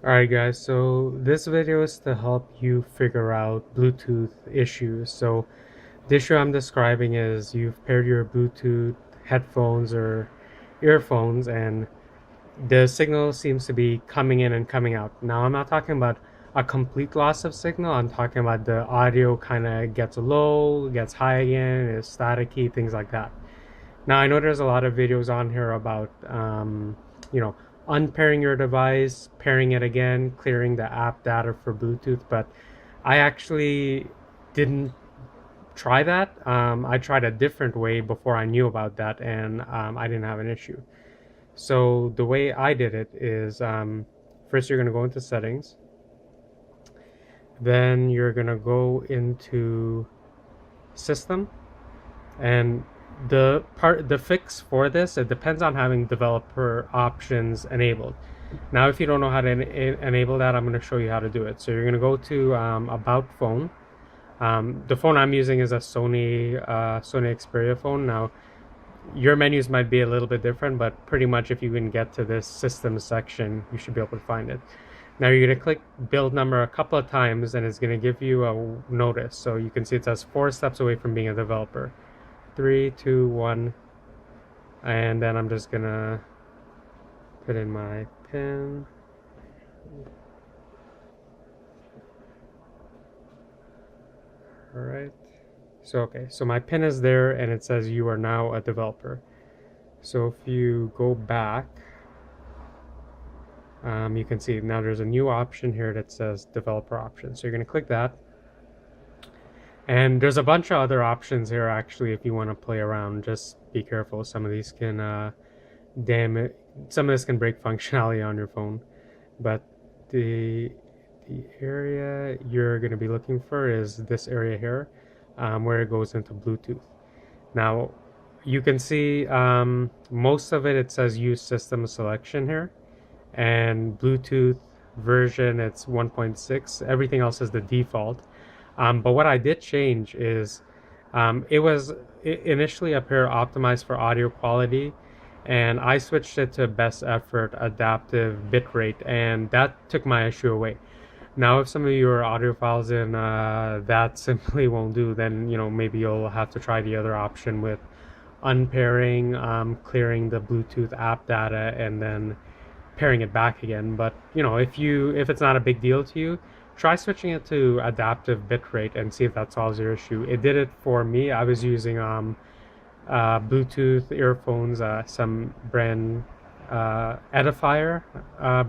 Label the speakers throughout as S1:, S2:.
S1: Alright guys, so this video is to help you figure out Bluetooth issues. So the issue I'm describing is you've paired your Bluetooth headphones or earphones and the signal seems to be coming in and coming out. Now I'm not talking about a complete loss of signal, I'm talking about the audio kind of gets low, gets high again, is staticky, things like that. Now, I know there's a lot of videos on here about, you know, unpairing your device, pairing it again, clearing the app data for Bluetooth, but I actually didn't try that. I tried a different way before I knew about that, and I didn't have an issue. So the way I did it is first you're going to go into settings, then you're going to go into system, and the fix for this, it depends on having developer options enabled. Now if you don't know how to enable that, I'm going to show you how to do it. So you're going to go to about phone. The phone I'm using is a Sony Xperia phone. Now your menus might be a little bit different, but pretty much if you can get to this system section, you should be able to find it. Now you're going to click build number a couple of times and it's going to give you a notice. So you can see it says 4 steps away from being a developer. 3, 2, 1, and then I'm just gonna put in my pin. All right. So okay, so my pin is there, and it says you are now a developer. So if you go back, you can see now there's a new option here that says developer options. So you're gonna click that. And there's a bunch of other options here actually if you want to play around. Just be careful. Some of these can some of this can break functionality on your phone. But the area you're going to be looking for is this area here, where it goes into Bluetooth. Now you can see most of it says use system selection here, and Bluetooth version it's 1.6. Everything else is the default. But what I did change is it was initially up here optimized for audio quality, and I switched it to best effort adaptive bitrate, and that took my issue away. Now, if some of your audiophiles in that simply won't do, then maybe you'll have to try the other option with unpairing, clearing the Bluetooth app data, and then pairing it back again. But if it's not a big deal to you, try switching it to adaptive bitrate and see if that solves your issue. It did it for me. I was using Bluetooth earphones, some brand Edifier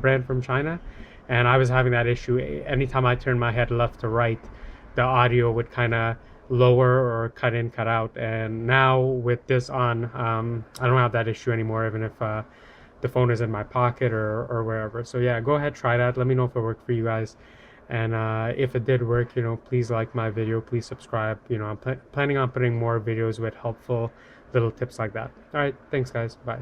S1: brand from China, and I was having that issue. Anytime I turned my head left to right, the audio would kind of lower or cut in, cut out. And now with this on, I don't have that issue anymore, even if the phone is in my pocket or wherever. So yeah, go ahead, try that. Let me know if it worked for you guys. And if it did work, please like my video, please subscribe. I'm planning on putting more videos with helpful little tips like that. All right, thanks guys, bye.